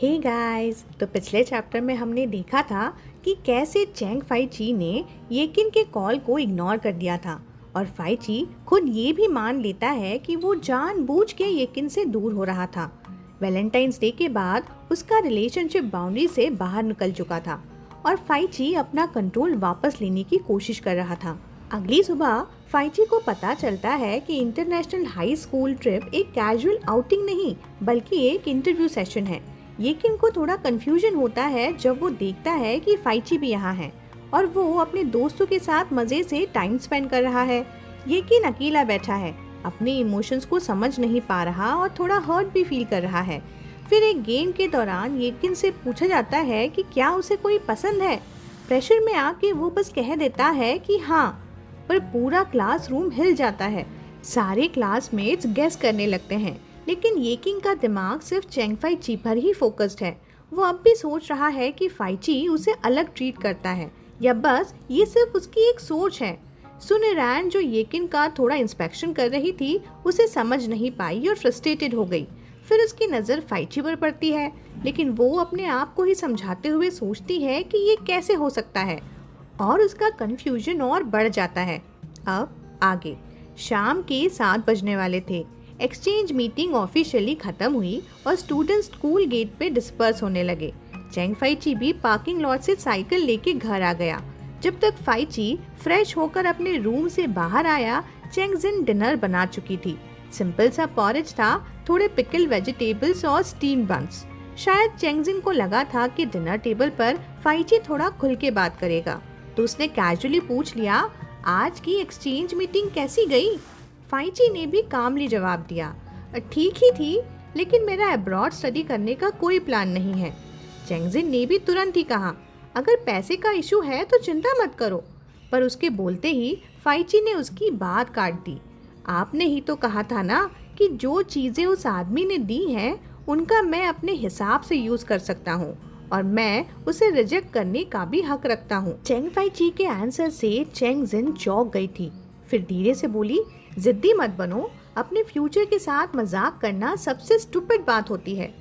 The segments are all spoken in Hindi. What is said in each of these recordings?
हे गाइस, तो पिछले चैप्टर में हमने देखा था कि कैसे चैंग फाइची ने येकिन के कॉल को इग्नोर कर दिया था और फाइची खुद ये भी मान लेता है कि वो जानबूझ के येकिन से दूर हो रहा था। वैलेंटाइंस डे के बाद उसका रिलेशनशिप बाउंड्री से बाहर निकल चुका था और फाइची अपना कंट्रोल वापस लेने की कोशिश कर रहा था। अगली सुबह फाइची को पता चलता है कि इंटरनेशनल हाई स्कूल ट्रिप एक कैजुअल आउटिंग नहीं बल्कि एक इंटरव्यू सेशन है। येकिन को थोड़ा कंफ्यूजन होता है जब वो देखता है कि फाइची भी यहाँ है और वो अपने दोस्तों के साथ मजे से टाइम स्पेंड कर रहा है। येकिन अकेला बैठा है, अपने इमोशंस को समझ नहीं पा रहा और थोड़ा हर्ट भी फील कर रहा है। फिर एक गेम के दौरान येकिन से पूछा जाता है कि क्या उसे कोई पसंद है। प्रेशर में आके वो बस कह देता है कि हाँ, पर पूरा क्लासरूम हिल जाता है। सारे क्लासमेट्स गेस करने लगते हैं, लेकिन येकिन का दिमाग सिर्फ चैंग फाइची पर ही फोकस्ड है। वो अब भी सोच रहा है कि फाइची उसे अलग ट्रीट करता है या बस ये सिर्फ उसकी एक सोच है। सुनेरैन जो येकिन का थोड़ा इंस्पेक्शन कर रही थी उसे समझ नहीं पाई और फ्रस्ट्रेटेड हो गई। फिर उसकी नज़र फाइची पर पड़ती है, लेकिन वो अपने आप को ही समझाते हुए सोचती है कि ये कैसे हो सकता है और उसका कन्फ्यूजन और बढ़ जाता है। अब आगे शाम के 7 बजने वाले थे। एक्सचेंज मीटिंग ऑफिशियली खत्म हुई और स्टूडेंट स्कूल गेट पे डिस्पर्स होने लगे। चैंग फाइची भी पार्किंग लॉट से साइकिल लेके घर आ गया। जब तक फाइची फ्रेश होकर अपने रूम से बाहर आया, चैंग जिन डिनर बना चुकी थी। सिंपल सा पॉरेज था, थोड़े पिकल वेजिटेबल्स और स्टीम बंस। शायद चैंग जिन को लगा था कि डिनर टेबल पर फाइची थोड़ा खुल के बात करेगा, तो उसने कैजुअली पूछ लिया, आज की एक्सचेंज मीटिंग कैसी गई? फाइची ने भी कामली जवाब दिया, ठीक ही थी, लेकिन मेरा अब्रॉड स्टडी करने का कोई प्लान नहीं है। चैंग जिन ने भी तुरंत ही कहा, अगर पैसे का इशू है तो चिंता मत करो। पर उसके बोलते ही फाइची ने उसकी बात काट दी। आपने ही तो कहा था ना कि जो चीज़ें उस आदमी ने दी हैं उनका मैं अपने हिसाब से यूज़ कर सकता हूँ और मैं उसे रिजेक्ट करने का भी हक रखता हूँ। चैंग फाइची के आंसर से चैंग जिन चौंक गई थी। फिर धीरे से बोली, जिद्दी मत बनो, अपने फ्यूचर के साथ मजाक करना सबसे स्टूपिड बात होती है।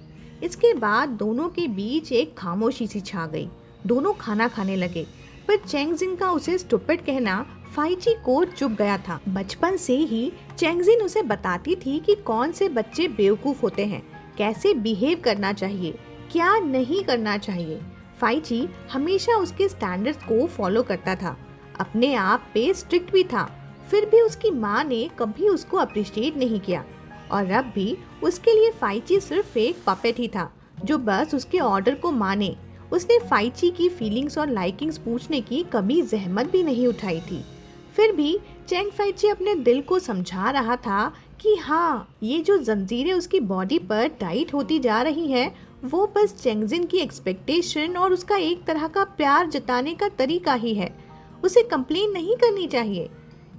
इसके बाद दोनों के बीच एक खामोशी सी छा गई। दोनों खाना खाने लगे, पर चैंग जिन का उसे स्टूपिड कहना फाइची को चुभ गया था। बचपन से ही चैंग जिन उसे बताती थी कि कौन से बच्चे बेवकूफ होते हैं, कैसे बिहेव करना चाहिए, क्या नहीं करना चाहिए। फाइची हमेशा उसके स्टैंडर्ड्स को फॉलो करता था, अपने आप पे स्ट्रिक्ट भी था। फिर भी उसकी माँ ने कभी उसको अप्रिशिएट नहीं किया और अब भी उसके लिए फाइची सिर्फ एक पपेट ही था जो बस उसके ऑर्डर को माने। उसने फाइची की फीलिंग्स और लाइकिंग्स पूछने की कभी जहमत भी नहीं उठाई थी। फिर भी चैंग फाइची अपने दिल को समझा रहा था कि हाँ, ये जो जंजीरें उसकी बॉडी पर टाइट होती जा रही हैं, वो बस चैंग जिन की एक्सपेक्टेशन और उसका एक तरह का प्यार जताने का तरीका ही है। उसे कंप्लेन नहीं करनी चाहिए।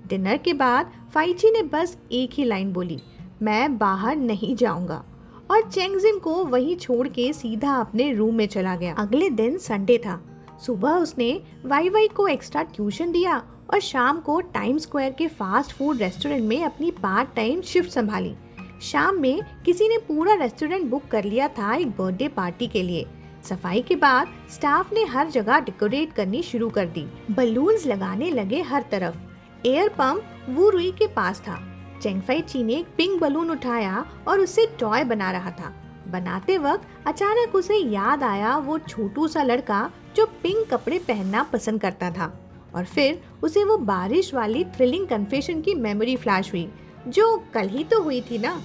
डिनर के बाद फाइची ने बस एक ही लाइन बोली, मैं बाहर नहीं जाऊंगा, और चैंग जिन को वहीं छोड़ के सीधा अपने रूम में चला गया। अगले दिन संडे था। सुबह उसने वाई वाई को एक्स्ट्रा ट्यूशन दिया और शाम को टाइम स्क्वायर के फास्ट फूड रेस्टोरेंट में अपनी पार्ट टाइम शिफ्ट संभाली। शाम में किसी ने पूरा रेस्टोरेंट बुक कर लिया था एक बर्थडे पार्टी के लिए। सफाई के बाद स्टाफ ने हर जगह डेकोरेट करनी शुरू कर दी। बलून्स लगाने लगे हर तरफ। एयर पंप वू रुई के पास था। चैंग फाइची ने एक पिंक बलून उठाया और उससे टॉय बना रहा था। बनाते वक्त अचानक उसे याद आया वो छोटू सा लड़का जो पिंक कपड़े पहनना पसंद करता था, और फिर उसे वो बारिश वाली थ्रिलिंग कन्फेशन की मेमोरी फ्लैश हुई जो कल ही तो हुई थी ना।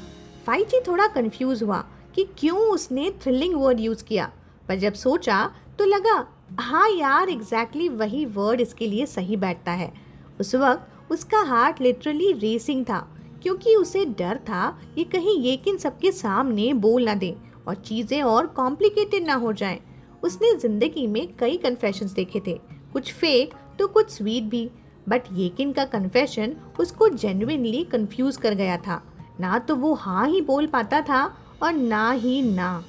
फाइची थोड़ा कंफ्यूज हुआ कि क्यों उसने थ्रिलिंग वर्ड यूज किया, पर जब सोचा तो लगा, हाँ यार, एग्जैक्टली वही वर्ड इसके लिए सही बैठता है। उस वक्त उसका हार्ट लिटरली रेसिंग था, क्योंकि उसे डर था कि कहीं येकिन सबके सामने बोल ना दे और चीज़ें और कॉम्प्लिकेटेड ना हो जाएं। उसने ज़िंदगी में कई कन्फेशंस देखे थे, कुछ फेक तो कुछ स्वीट भी, बट येकिन का कन्फेशन उसको जेन्युइनली कंफ्यूज कर गया था। ना तो वो हाँ ही बोल पाता था और ना ही ना।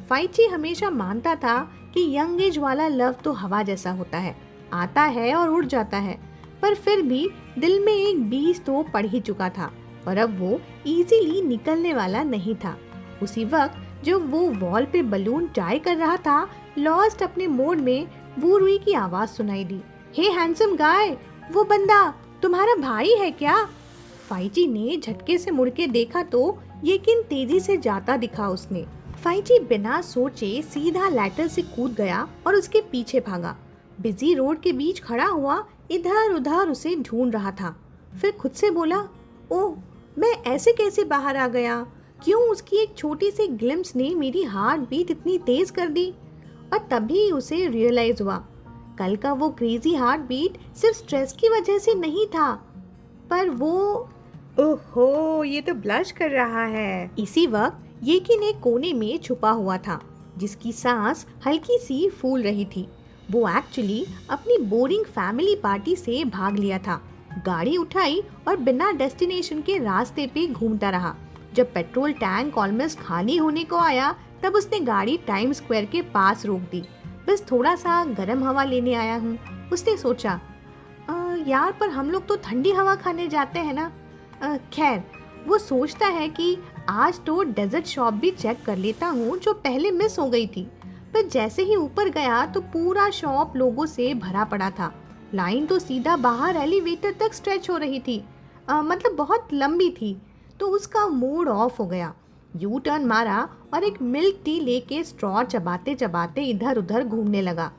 फाइची हमेशा मानता था कि यंग एज वाला लव तो हवा जैसा होता है, आता है और उड़ जाता है, पर फिर भी दिल में एक बीज तो पड़ ही चुका था और अब वो इजीली निकलने वाला नहीं था। उसी वक्त जब वो वॉल पे बलून टाई कर रहा था, लॉस्ट अपने मोड में वू रुई की आवाज सुनाई दी। हे हैंडसम गाय, वो बंदा तुम्हारा भाई है क्या? फाइची ने झटके से मुड़ के देखा तो येकिन तेजी से जाता दिखा उसने। फाइची बिना सोचे सीधा लैटर से कूद गया और उसके पीछे भागा। बिजी रोड के बीच खड़ा हुआ इधर उधर उसे ढूंढ रहा था। फिर खुद से बोला, ओह, मैं ऐसे कैसे बाहर आ गया? क्यों उसकी एक छोटी सी ग्लिम्स ने मेरी हार्ट बीट इतनी तेज कर दी? और तभी उसे रियलाइज हुआ, कल का वो क्रेजी हार्ट बीट सिर्फ स्ट्रेस की वजह से नहीं था, पर वो, ओहो, ये तो ब्लश कर रहा है। इसी वक्त येकिन एक कोने में छुपा हुआ था, जिसकी सांस हल्की सी फूल रही थी। वो एक्चुअली अपनी बोरिंग फैमिली पार्टी से भाग लिया था। गाड़ी उठाई और बिना डेस्टिनेशन के रास्ते पे घूमता रहा। जब पेट्रोल टैंक ऑलमोस्ट खाली होने को आया, तब उसने गाड़ी टाइम स्क्वायर के पास रोक दी। बस थोड़ा सा गर्म हवा लेने आया हूँ, उसने सोचा। यार, पर हम लोग तो ठंडी हवा खाने जाते हैं ना। खैर, वो सोचता है कि आज तो डेजर्ट शॉप भी चेक कर लेता हूँ जो पहले मिस हो गई थी। पर जैसे ही ऊपर गया तो पूरा शॉप लोगों से भरा पड़ा था। लाइन तो सीधा बाहर एलिवेटर तक स्ट्रेच हो रही थी, मतलब बहुत लंबी थी। तो उसका मूड ऑफ हो गया। यू टर्न मारा और एक मिल्क टी लेके स्ट्रॉ चबाते चबाते इधर उधर घूमने लगा।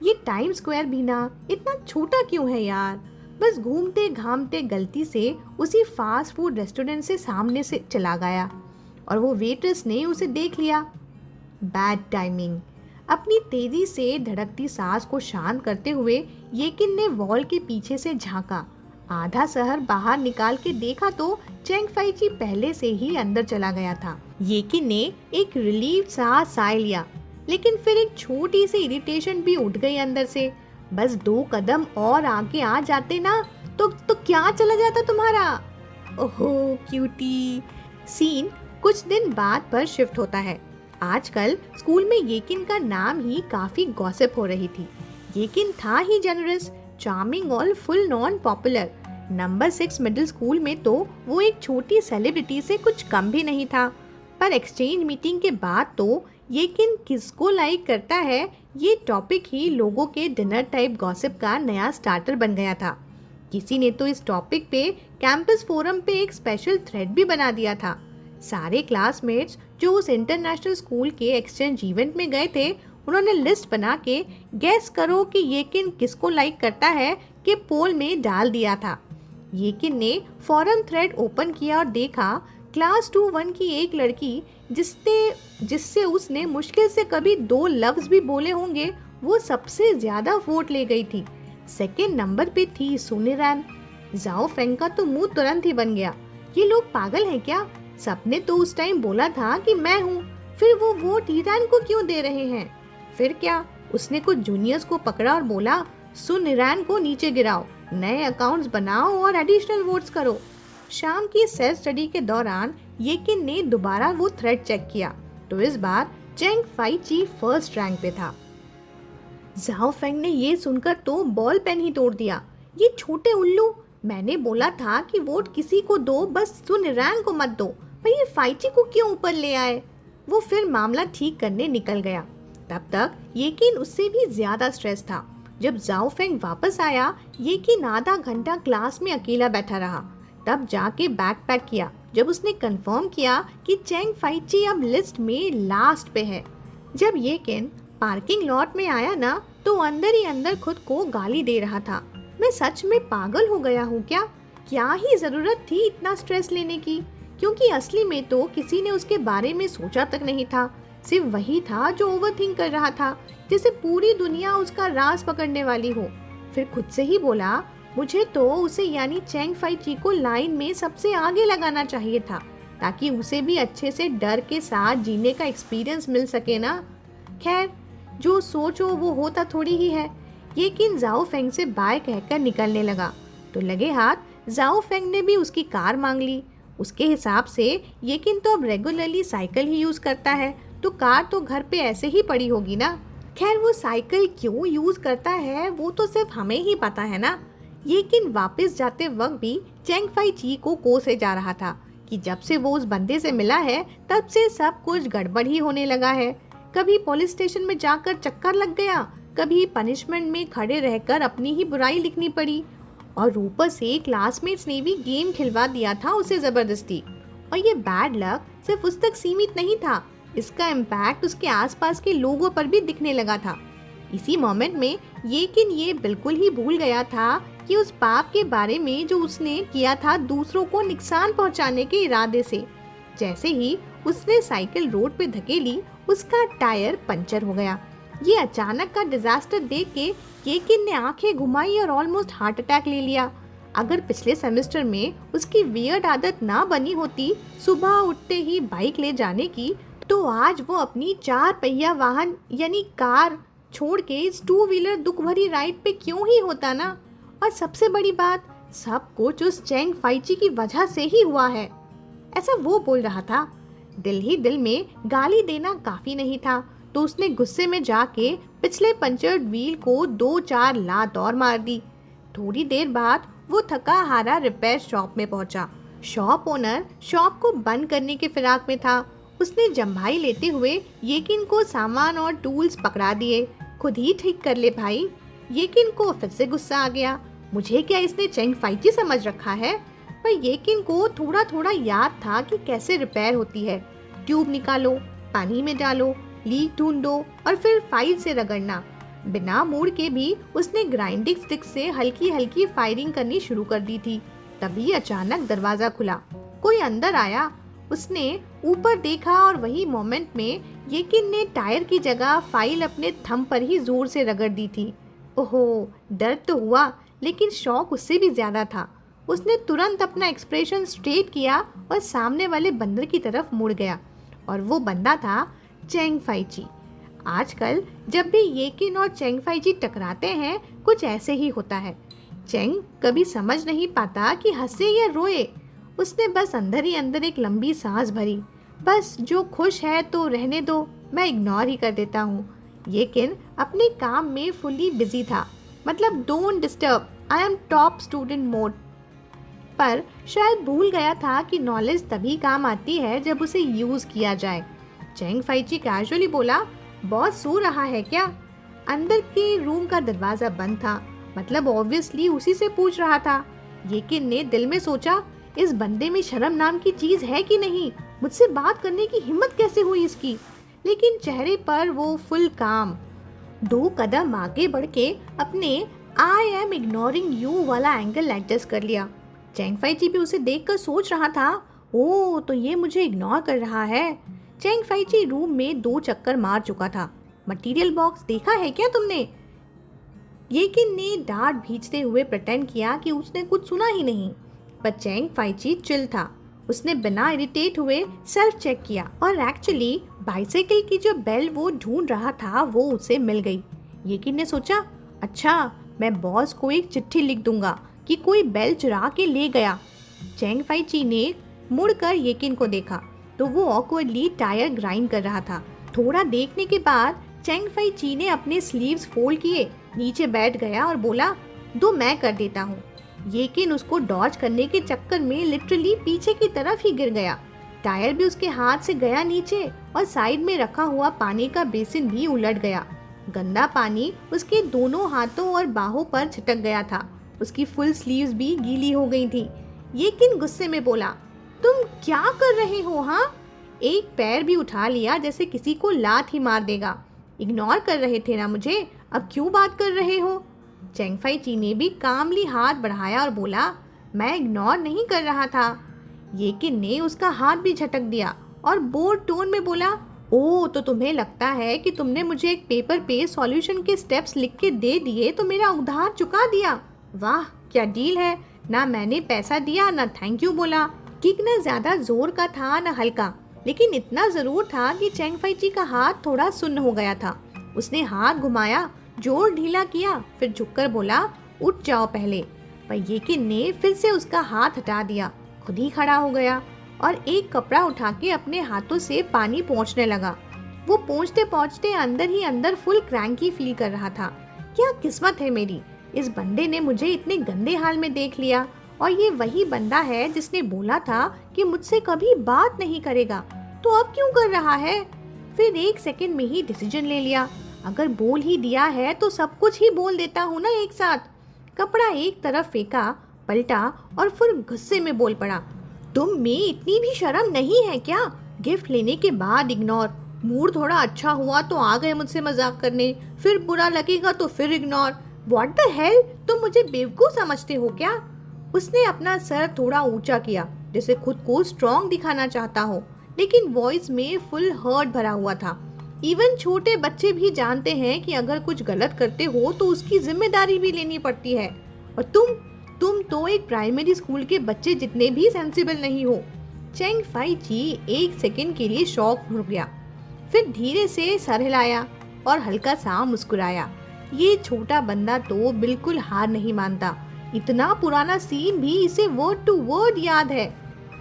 ये टाइम स्क्वायर भी ना इतना छोटा क्यों है यार। बस घूमते घामते गलती से उसी फास्ट फूड रेस्टोरेंट से सामने से चला गया और वो वेट्रेस ने उसे देख लिया। Bad timing. अपनी तेजी से धड़कती सांस को शांत करते हुए येकिन ने वॉल के पीछे से झांका। आधा शहर बाहर निकाल के देखा तो चेंग फाइची पहले से ही अंदर चला गया था। येकिन ने एक रिलीव सा साह लिया, लेकिन फिर एक छोटी सी इरिटेशन भी उठ गई अंदर से। बस 2 कदम और आगे आ जाते ना तो क्या चला जाता तुम्हारा। ओहो क्यूटी। सीन कुछ दिन बाद पर शिफ्ट होता है। आजकल स्कूल में येकिन का नाम ही काफी गॉसिप हो रही थी। येकिन था ही जनरस, चार्मिंग और full non popular. Number 6 middle school में तो वो एक छोटी सेलिब्रिटी से कुछ कम भी नहीं था। पर एक्सचेंज मीटिंग के बाद तो येकिन किसको लाइक करता है, ये टॉपिक ही लोगों के डिनर टाइप गॉसिप का नया स्टार्टर बन गया था। किसी ने तो इस टॉपिक पे कैंपस फोरम पे एक स्पेशल थ्रेड भी बना दिया था। सारे क्लासमेट्स जो उस इंटरनेशनल स्कूल के एक्सचेंज इवेंट में गए थे, उन्होंने लिस्ट बना के गेस करो कि येकिन किसको लाइक करता है के पोल में डाल दिया था। येकिन ने फोरम थ्रेड ओपन किया और देखा क्लास 2-1 की एक लड़की जिससे उसने मुश्किल से कभी 2 लफ्ज भी बोले होंगे, वो सबसे ज्यादा वोट ले गई थी। सेकेंड नंबर पे थी सुनिरैन। जाओ फेंग का तो मुंह तुरंत ही बन गया। ये लोग पागल हैं क्या? सबने तो उस टाइम बोला था कि मैं हूँ, फिर वो वोट ईरान को क्यों दे रहे हैं? फिर क्या, उसने कुछ जूनियर्स को पकड़ा और बोला, सुनिरैन को नीचे गिराओ, नए अकाउंट्स बनाओ और एडिशनल वोट्स करो। शाम की सेल्फ स्टडी के दौरान येकिन ने दोबारा वो थ्रेड चेक किया तो इस बार चेंग फाइची फर्स्ट रैंक पे था। जाओ फेंग ने ये सुनकर तो बॉल पेन ही तोड़ दिया। ये छोटे उल्लू, मैंने बोला था कि वोट किसी को दो, बस सुनिरैन को मत दो, पर ये फाइची को क्यों ऊपर ले आए। वो फिर मामला ठीक करने निकल गया। तब तक येकिन उससे भी ज्यादा स्ट्रेस था। जब जाओ फेंग वापस आया, येकिन आधा घंटा क्लास में अकेला बैठा रहा। तब जाके बैग पैक किया जब उसने कंफर्म किया कि चेंग फाइची अब लिस्ट में लास्ट पे है। जब येकिन पार्किंग लॉट में आया ना, तो अंदर ही अंदर खुद को गाली दे रहा था। मैं सच में पागल हो गया हूँ क्या? क्या ही जरूरत थी इतना स्ट्रेस लेने की? क्योंकि असली में तो किसी ने उसके बारे में सोचा तक नहीं था। सिर्फ वही था जो ओवरथिंक कर रहा था, जैसे पूरी दुनिया उसका राज पकड़ने वाली हो। फिर खुद से ही बोला, मुझे तो उसे यानी चेंग फाइची को लाइन में सबसे आगे लगाना चाहिए था, ताकि उसे भी अच्छे से डर के साथ जीने का एक्सपीरियंस मिल सके ना। खैर, जो सोचो वो होता थोड़ी ही है। येकिन जाओ फेंग से बाय कहकर निकलने लगा तो लगे हाथ जाओ फेंग ने भी उसकी कार मांग ली। उसके हिसाब से येकिन तो अब रेगुलरली साइकिल ही यूज करता है, तो कार तो घर पे ऐसे ही पड़ी होगी ना। खैर, वो साइकिल क्यों यूज करता है वो तो सिर्फ हमें ही पता है ना। येकिन वापस जाते वक्त भी चेंग फाइची को कोसे जा रहा था कि जब से वो उस बंदे से मिला है तब से सब कुछ गड़बड़ ही होने लगा है। कभी पुलिस स्टेशन में जाकर चक्कर लग गया, कभी पनिशमेंट में खड़े रहकर अपनी ही बुराई लिखनी पड़ी, और ऊपर से क्लासमेट्स ने भी गेम खिलवा दिया था उसे जबरदस्ती। और ये बैड लक सिर्फ उस तक सीमित नहीं था, इसका इम्पैक्ट उसके आसपास के लोगों पर भी दिखने लगा था। इसी मोमेंट में ये बिल्कुल ही भूल गया था कि उस पाप के बारे में जो उसने किया था दूसरों को नुकसान पहुंचाने के इरादे से। जैसे ही उसने साइकिल रोड पे धकेली, उसका टायर पंचर हो गया। ये अचानक का डिजास्टर देख के येकिन ने आंखें घुमाई और ऑलमोस्ट हार्ट अटैक ले लिया। अगर पिछले सेमेस्टर में उसकी वियर्ड आदत ना बनी होती सुबह उठते ही बाइक ले जाने की, तो आज वो अपनी 4 पहिया वाहन यानी कार छोड़ के इस 2 व्हीलर दुख भरी राइड पे क्यों ही होता ना। और सबसे बड़ी बात, सब कुछ उस चैंग फाइची की वजह से ही हुआ है, ऐसा वो बोल रहा था। दिल ही दिल में गाली देना काफी नहीं था, तो उसने गुस्से में जाके पिछले पंचर्ड व्हील को 2-4 लात और मार दी। थोड़ी देर बाद वो थका हारा रिपेयर शॉप में पहुंचा। शॉप ओनर शॉप को बंद करने के फिराक में था। उसने जम्भाई लेते हुए येकिन को सामान और टूल्स पकड़ा दिए। खुद ही ठीक कर ले भाई। येकिन को फिर से गुस्सा आ गया, मुझे क्या इसने चैंग फाइची समझ रखा है। पर येकिन को थोड़ा थोड़ा याद था कि कैसे रिपेयर होती है। ट्यूब निकालो, पानी में डालो, लीक ढूंढो और फिर फाइल से रगड़ना। बिना मुड़ के भी उसने ग्राइंडिंग स्टिक से हल्की हल्की फायरिंग करनी शुरू कर दी थी। तभी अचानक दरवाजा खुला, कोई अंदर आया। उसने ऊपर देखा और वही मोमेंट में येकिन ने टायर की जगह फाइल अपने थंब पर ही जोर से रगड़ दी थी। ओहो, दर्द तो हुआ, लेकिन शौक उससे भी ज्यादा था। उसने तुरंत अपना एक्सप्रेशन स्ट्रेट किया और सामने वाले बंदर की तरफ मुड़ गया, और वो बंदा था चैंग फाइची। आजकल जब भी येकिन और चैंग फाइची टकराते हैं, कुछ ऐसे ही होता है। चैंग कभी समझ नहीं पाता कि हंसे या रोए। उसने बस अंदर ही अंदर एक लंबी सांस भरी। बस जो खुश है तो रहने दो, मैं इग्नोर ही कर देता हूँ। येकिन अपने काम में फुली बिजी था, मतलब don't disturb, I am top student mode. पर शायद भूल गया था कि नॉलेज तभी काम आती है जब उसे यूज किया जाए। चैंग फाइची कैजुअली बोला, बॉस सो रहा है क्या? अंदर के रूम का दरवाजा बंद था, मतलब ऑब्वियसली उसी से पूछ रहा था। येकिन ने दिल में सोचा, इस बंदे में शर्म नाम की चीज है कि नहीं? मुझसे बात करने की हिम्मत कैसे हुई इसकी? लेकिन चेहरे पर वो फुल काम। 2 कदम आगे बढ़ के अपने आई एम इग्नोरिंग यू वाला एंगल एडजस्ट कर लिया। चैंग फाइची भी उसे देखकर सोच रहा था, ओह तो ये मुझे इग्नोर कर रहा है। चैंग फाइची रूम में 2 चक्कर मार चुका था। मटेरियल बॉक्स देखा है क्या तुमने? येकिन ने डांट भींचते हुए प्रिटेंड किया कि उसने कुछ सुना ही नहीं। पर चैंग फाइची चिल था। उसने बिना इरिटेट हुए सेल्फ चेक किया, और एक्चुअली बाइसाइकिल की जो बेल वो ढूंढ रहा था वो उसे मिल गई। येकिन ने सोचा, अच्छा मैं बॉस को एक चिट्ठी लिख दूंगा कि कोई बेल चुरा के ले गया। चैंग फाइची ने मुड़कर येकिन को देखा तो वो ऑकवर्डली टायर ग्राइंड कर रहा था। थोड़ा देखने के बाद चैंग फाइची ने अपने स्लीव्स फोल्ड किए, नीचे बैठ गया और बोला, दो मैं कर देता हूँ। येकिन उसको डॉज करने के चक्कर में लिटरली पीछे की तरफ ही गिर गया। टायर भी उसके हाथ से गया नीचे, और साइड में रखा हुआ पानी का बेसिन भी उलट गया। गंदा पानी उसके दोनों हाथों और बाहों पर छिटक गया था। उसकी फुल स्लीव्स भी गीली हो गई थी। येकिन गुस्से में बोला, तुम क्या कर रहे हो? हाँ, एक पैर भी उठा लिया जैसे किसी को लात ही मार देगा। इग्नोर कर रहे थे ना मुझे, अब क्यों बात कर रहे हो? चैंग फाइची ने भी कामली हाथ बढ़ाया और बोला, मैं इग्नोर नहीं कर रहा था। येकिन ने उसका हाथ भी झटक दिया और बोर्ड टोन में बोला, ओह तो तुम्हें लगता है कि तुमने मुझे एक पेपर पे सॉल्यूशन के स्टेप्स लिख के दे दिए तो मेरा उधार चुका दिया? वाह क्या डील है। ना मैंने पैसा दिया ना थैंक यू बोला। किक ना ज्यादा जोर का था ना हल्का, लेकिन इतना जरूर था कि चैंग फाइची का हाथ थोड़ा सुन्न हो गया था। उसने हाथ घुमाया, जोर ढीला किया, फिर झुककर बोला, उठ जाओ पहले। पर येकिन ने फिर से उसका हाथ हटा दिया, खुद ही खड़ा हो गया और एक कपड़ा उठा के अपने हाथों से पानी पोंछने लगा। वो पोंछते पोंछते अंदर ही अंदर फुल क्रैंकी फील कर रहा था। क्या किस्मत है मेरी, इस बंदे ने मुझे इतने गंदे हाल में देख लिया। और ये वही बंदा है जिसने बोला था कि मुझसे कभी बात नहीं करेगा, तो अब क्यों कर रहा है? फिर 1 सेकंड में ही डिसीजन ले लिया, अगर बोल ही दिया है तो सब कुछ ही बोल देता हूँ ना एक साथ। कपड़ा एक तरफ फेंका, पलटा और फिर गुस्से में बोल पड़ा, तुम में इतनी भी शर्म नहीं है क्या? गिफ्ट लेने के बाद इग्नोर, मूड थोड़ा अच्छा हुआ तो आ गए मुझसे मजाक करने, फिर बुरा लगेगा तो फिर इग्नोर। व्हाट द हेल, तुम मुझे बेवकूफ समझते हो क्या? उसने अपना सर थोड़ा ऊंचा किया, जैसे खुद को स्ट्रॉन्ग दिखाना चाहता हो, लेकिन वॉइस में फुल हर्ट भरा हुआ था। इवन छोटे बच्चे भी जानते हैं कि अगर कुछ गलत करते हो तो उसकी जिम्मेदारी भी लेनी पड़ती है, और तुम तो एक प्राइमरी स्कूल के बच्चे जितने भी सेंसिबल नहीं हो। चेंग फाई ची 1 सेकंड के लिए शॉक हो गया, फिर धीरे से सर हिलाया और हल्का सा मुस्कुराया। ये छोटा बंदा तो बिल्कुल हार नहीं मानता, इतना पुराना सीन भी इसे वर्ड टू वर्ड याद है।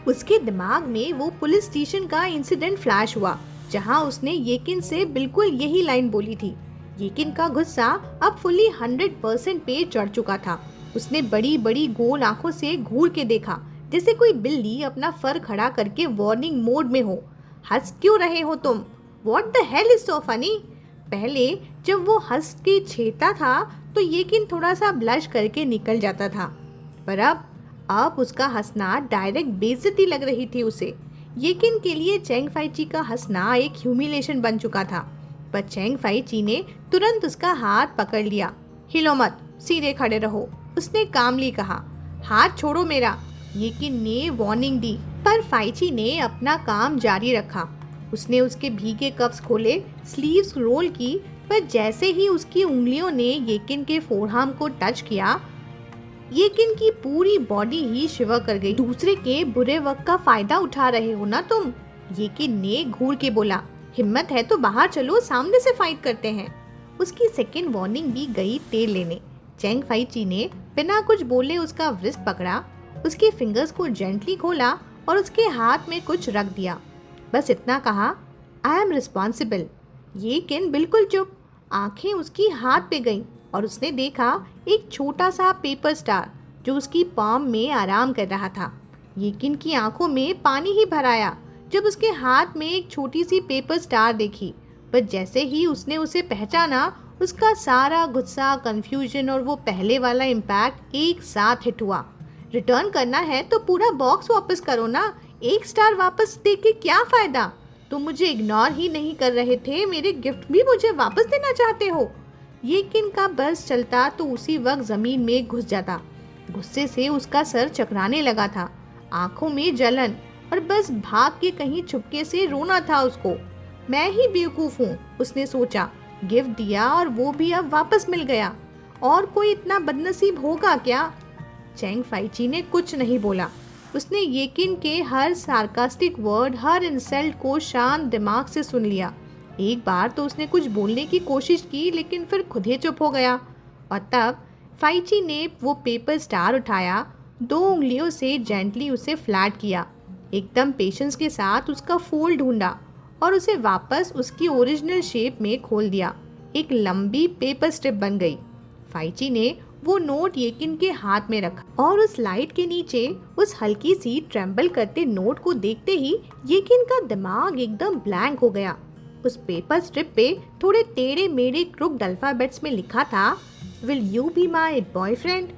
उसके दिमाग में वो पुलिस स्टेशन का इंसिडेंट फ्लैश हुआ, जहां उसने येकिन से बिल्कुल यही लाइन बोली थी। येकिन का गुस्सा अब फुली 100% पे चढ़ चुका था। उसने बड़ी बड़ी गोल आंखों से घूर के देखा, जैसे कोई बिल्ली अपना फर खड़ा करके वार्निंग मोड में हो। हंस क्यों रहे हो तुम? What the hell is so funny? पहले जब वो हंस के छेड़ता था तो येकिन थोड़ा सा ब्लश करके निकल जाता था, पर अब उसका हंसना डायरेक्ट बेइज्जती लग रही थी उसे। येकिन के लिए चेंग फाई ची का हंसना एक ह्यूमिलेशन बन चुका था, पर चेंग फाई ची ने तुरंत उसका हाथ पकड़ लिया। हिलो मत, सीधे खड़े रहो, उसने कामली कहा। हाथ छोड़ो मेरा, येकिन ने वार्निंग दी, पर फाई ची ने अपना काम जारी रखा। उसने उसके भीगे कफ्स खोले, स्लीव्स रोल की, पर जैसे ही उसकी उंगलियों ने येकिन के फोरआर्म को टच किया, येकिन की पूरी बॉडी ही शिवर कर गई। दूसरे के बुरे वक्त का फायदा उठा रहे हो ना तुम? येकिन ने घूर के बोला। हिम्मत है तो बाहर चलो, सामने से फाइट करते हैं। उसकी सेकेंड वार्निंग भी गई तेल लेने। चेंग फाई ची ने बिना कुछ बोले उसका रिस्ट पकड़ा, उसके फिंगर्स को जेंटली खोला और उसके हाथ में कुछ रख दिया। बस इतना कहा, आई एम रिस्पॉन्सिबल। येकिन बिल्कुल चुप, आंखें उसकी हाथ पे गईं और उसने देखा एक छोटा सा पेपर स्टार जो उसकी पाम में आराम कर रहा था। येकिन की आंखों में पानी ही भर आया जब उसके हाथ में एक छोटी सी पेपर स्टार देखी, पर जैसे ही उसने उसे पहचाना, उसका सारा गुस्सा, कंफ्यूजन और वो पहले वाला इम्पैक्ट एक साथ हिट हुआ। रिटर्न करना है तो पूरा बॉक्स वापस करो ना, एक स्टार वापस दे के क्या फायदा? तुम मुझे इग्नोर ही नहीं कर रहे थे, मेरे गिफ्ट भी मुझे वापस देना चाहते हो? येकिन का बस चलता तो उसी वक्त जमीन में घुस जाता। गुस्से से उसका सर चकराने लगा था, आंखों में जलन, और बस भाग के कहीं छुपके से रोना था उसको। मैं ही बेवकूफ हूँ, उसने सोचा। गिफ्ट दिया और वो भी अब वापस मिल गया, और कोई इतना बदनसीब होगा क्या? चेंग फाई ची ने कुछ नहीं बोला। उसने येकिन के हर सार्कास्टिक वर्ड, हर इंसल्ट को शांत दिमाग से सुन लिया। एक बार तो उसने कुछ बोलने की कोशिश की, लेकिन फिर खुद ही चुप हो गया। और तब फाई ची ने वो पेपर स्टार उठाया, 2 उंगलियों से जेंटली उसे फ्लैट किया, एकदम पेशेंस के साथ उसका फोल्ड ढूंढा और उसे वापस उसकी ओरिजिनल शेप में खोल दिया। एक लंबी पेपर स्ट्रिप बन गई। फाई ची ने वो नोट येकिन के हाथ में रखा और उस लाइट के नीचे उस हल्की सी ट्रेम्बल करते नोट को देखते ही येकिन का दिमाग एकदम ब्लैंक हो गया। उस पेपर स्ट्रिप पे थोड़े टेढ़े मेढ़े क्रुक्ड अल्फाबेट्स में लिखा था, will you be my boyfriend?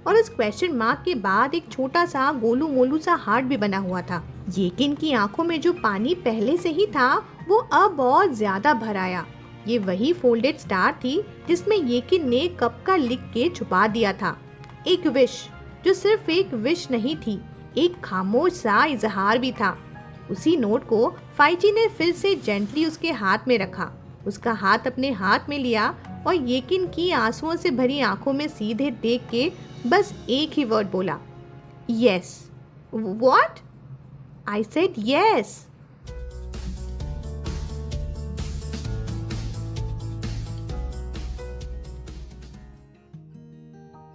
और उस क्वेश्चन मार्क के बाद एक छोटा सा गोलू मोलू सा हार्ट भी बना हुआ था। येकिन की आंखों में जो पानी पहले से ही था, वो अब और ज्यादा भर आया। ये वही फोल्डेड स्टार थी जिसमें येकिन ने कब का लिख के छुपा दिया था। एक विश, जो सिर्फ एक विश नहीं थी, एक खामोश सा इजहार भी था। उसी नोट को फाई ची ने फिर से जेंटली उसके हाथ में रखा, उसका हाथ अपने हाथ में लिया और येकिन की आंसुओं से भरी आंखों में सीधे देख के बस एक ही वर्ड बोला, yes. What? I said yes.